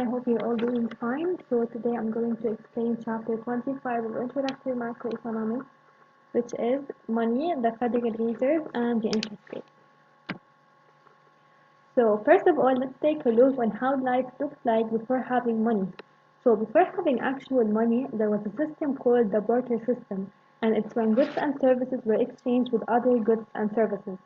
hope you're all doing fine. So today I'm going to explain chapter 25 of Introductory Macroeconomics, which is money, the Federal Reserve, and the interest rate. So first of all, let's take a look on how life looked like before having money. So before having actual money, there was a system called the barter system, and it's when goods and services were exchanged with other goods and services.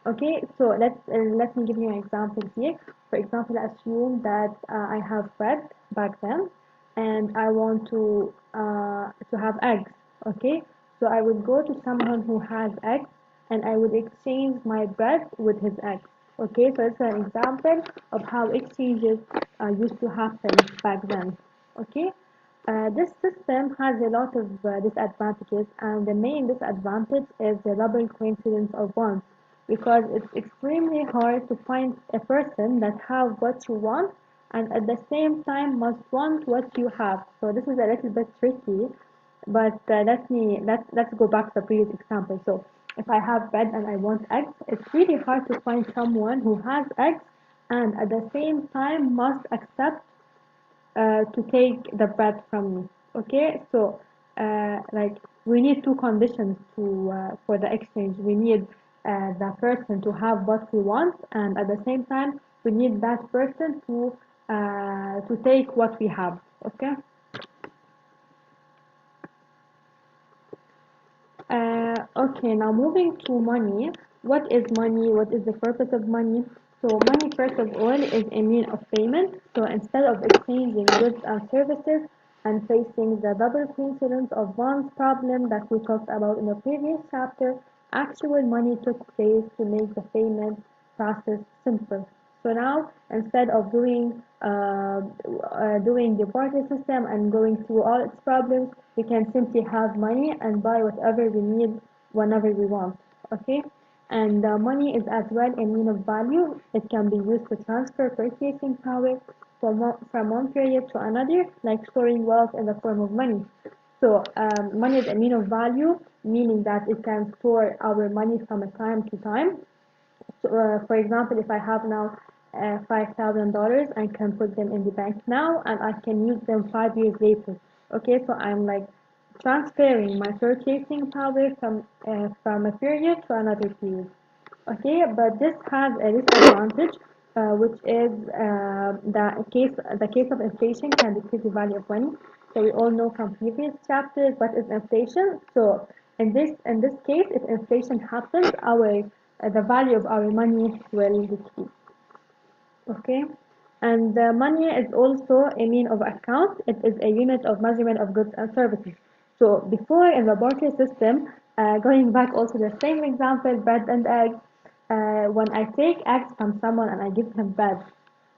Okay, so let me give you an example here. For example, assume that I have bread back then, and I want to have eggs. Okay, so I would go to someone who has eggs, and I would exchange my bread with his eggs. Okay, so it's an example of how exchanges used to happen back then. Okay, this system has a lot of disadvantages, and the main disadvantage is the double coincidence of wants, because it's extremely hard to find a person that have what you want and at the same time must want what you have. So this is a little bit tricky, but let's go back to the previous example. So if I have bread and I want eggs, it's really hard to find someone who has eggs and at the same time must accept to take the bread from me. Okay, so like we need two conditions to for the exchange. We need the person to have what we want, and at the same time we need that person to take what we have. Okay. Okay, now moving to money. What is money? What is the purpose of money? So money, first of all, is a mean of payment. So instead of exchanging goods and services and facing the double coincidence of one's problem that we talked about in the previous chapter, actual money took place to make the payment process simple. So now, instead of doing the barter system and going through all its problems, we can simply have money and buy whatever we need whenever we want. Okay, and money is as well a mean of value. It can be used to transfer purchasing power from one period to another, like storing wealth in the form of money. So money is a mean of value, meaning that it can store our money from a time to time. So, for example, if I have now $5,000, I can put them in the bank now, and I can use them 5 years later. Okay, so I'm like transferring my purchasing power from a period to another period. Okay, but this has a disadvantage, which is the case of inflation can decrease the value of money. So we all know from previous chapters what is inflation. So in this case, if inflation happens, our the value of our money will decrease. Okay, and money is also a mean of account. It is a unit of measurement of goods and services. So before in the barter system, going back also the same example, bread and eggs. When I take eggs from someone and I give him bread,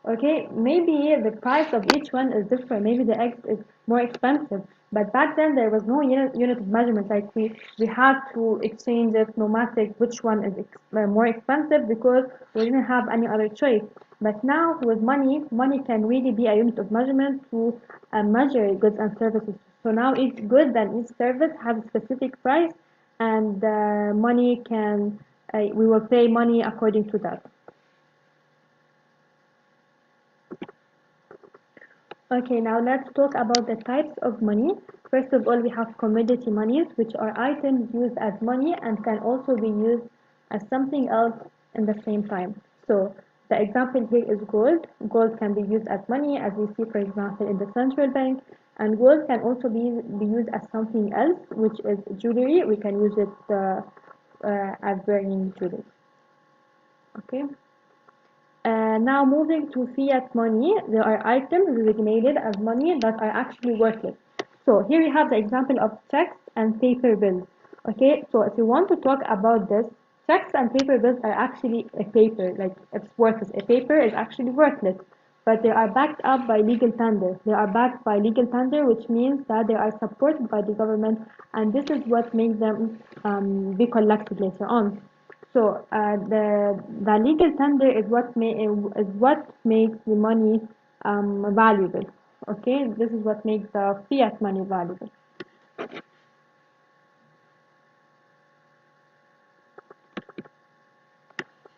okay, maybe the price of each one is different. Maybe the eggs is more expensive. But back then there was no unit of measurement. Like we had to exchange it no matter which one is more expensive because we didn't have any other choice. But now with money, money can really be a unit of measurement to measure goods and services. So now each good and each service has a specific price, and money can we will pay money according to that. Okay, now let's talk about the types of money. First of all, we have commodity monies, which are items used as money and can also be used as something else in the same time. So the example here is gold. Gold can be used as money, as we see, for example, in the central bank. And gold can also be used as something else, which is jewelry. We can use it as wearing jewelry. Okay. Now moving to fiat money, there are items designated as money that are actually worthless. So here we have the example of checks and paper bills. Okay, so if you want to talk about this, checks and paper bills are actually a paper, like it's worthless. A paper is actually worthless, but they are backed up by legal tender. They are backed by legal tender, which means that they are supported by the government, and this is what makes them be collected later on. So the legal tender is what makes the money valuable. Okay, this is what makes the fiat money valuable.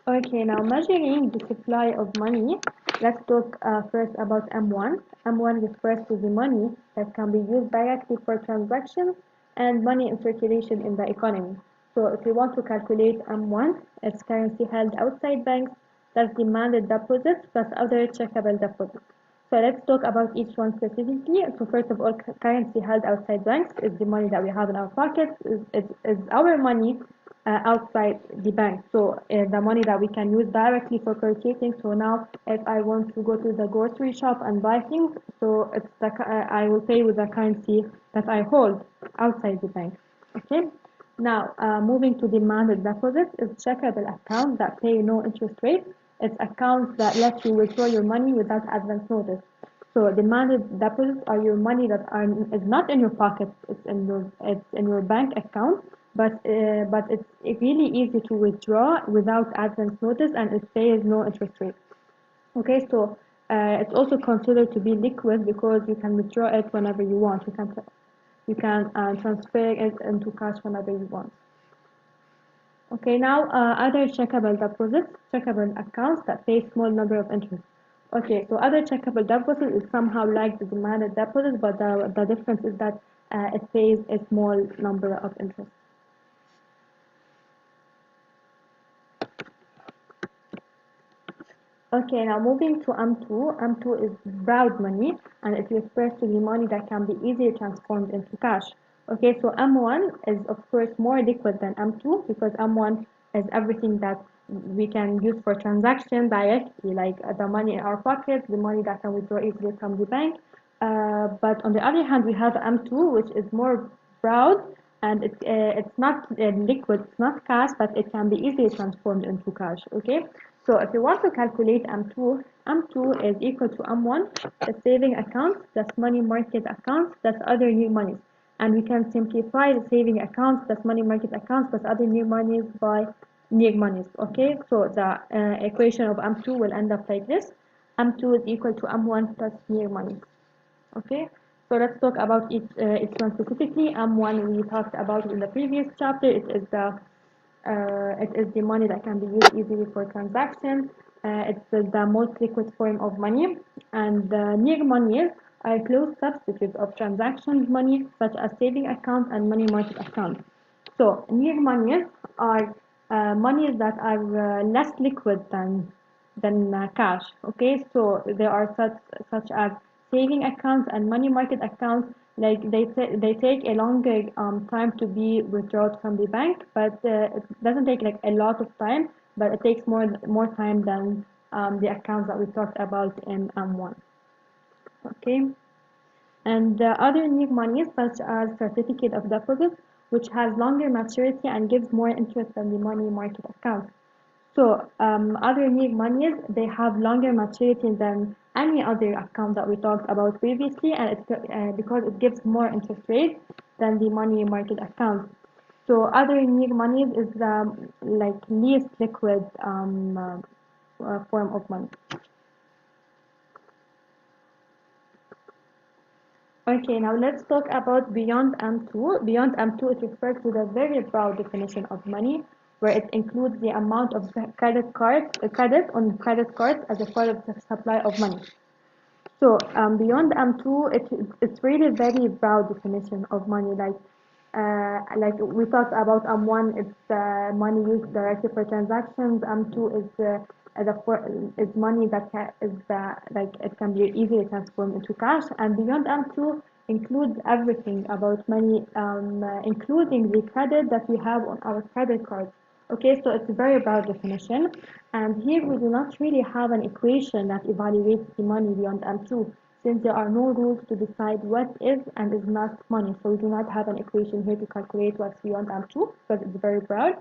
Okay, now measuring the supply of money. let's talk first about M1. M1 refers to the money that can be used directly for transactions and money in circulation in the economy. So if you want to calculate M1, it's currency held outside banks, that's demanded deposits plus other checkable deposits. So let's talk about each one specifically. So first of all, currency held outside banks is the money that we have in our pockets, is our money outside the bank. So the money that we can use directly for purchasing. So now if I want to go to the grocery shop and buy things, so I will pay with the currency that I hold outside the bank. Okay. Now, moving to demanded deposits is checkable accounts that pay no interest rate. It's accounts that let you withdraw your money without advance notice. So demanded deposits are your money that is not in your pocket. It's in your bank account, but it's really easy to withdraw without advance notice, and it pays no interest rate. Okay, so it's also considered to be liquid because you can withdraw it whenever you want. You can transfer it into cash whenever you want. Okay, now other checkable deposits, checkable accounts that pay small number of interest. Okay, so other checkable deposit is somehow like the demanded deposit, but the difference is that it pays a small number of interest. Okay, now moving to M2. M2 is borrowed money, and it refers to the money that can be easily transformed into cash. Okay, so M1 is of course more liquid than M2 because M1 is everything that we can use for transaction directly, like the money in our pockets, the money that can withdraw easily from the bank. But on the other hand, we have M2, which is more broad, and it's not liquid, it's not cash, but it can be easily transformed into cash. Okay, so if you want to calculate M2 is equal to M1, the saving accounts, that's money market accounts, that's other new monies. And we can simplify the saving accounts, that's money market accounts, plus other new monies by new monies. Okay, so the equation of M2 will end up like this. M2 is equal to M1 plus new monies. Okay, so let's talk about each one specifically. M1 we talked about in the previous chapter. It is the money that can be used easily for transactions. It's the most liquid form of money, and near monies are close substitutes of transactions money, such as saving accounts and money market accounts. So near monies are monies that are less liquid than cash. Okay, so there are such as saving accounts and money market accounts. Like they take a longer time to be withdrawn from the bank, but it doesn't take like a lot of time, but it takes more time than the accounts that we talked about in M1. Okay. And other new monies such as certificate of deposit, which has longer maturity and gives more interest than the money market account. So other new monies, they have longer maturity than any other account that we talked about previously, and it's because it gives more interest rate than the money market account. So other new monies is the like least liquid form of money. Okay, now let's talk about beyond M2. Beyond M2, it refers to the very broad definition of money, where it includes the amount of credit on credit cards as a part of the supply of money. So beyond M2, it's really very broad definition of money. Like we talked about M1, it's money used directly for transactions. M2 is money that like it can be easily transformed into cash. And beyond M2 includes everything about money, including the credit that we have on our credit cards. Okay, so it's a very broad definition. And here we do not really have an equation that evaluates the money beyond M2, since there are no rules to decide what is and is not money. So we do not have an equation here to calculate what's beyond M2 because it's very broad.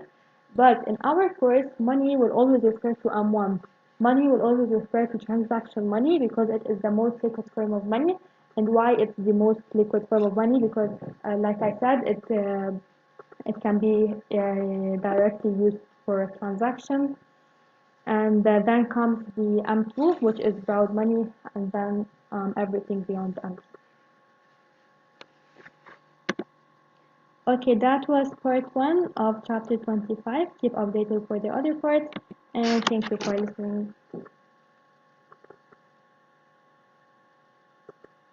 But in our course, money will always refer to M1. Money will always refer to transaction money because it is the most liquid form of money. And why it's the most liquid form of money? Because, like I said, it can be directly used for a transaction. And then comes the M2, which is broad money, and then everything beyond M2. Okay, that was part 1 of chapter 25. Keep updated for the other parts, and thank you for listening.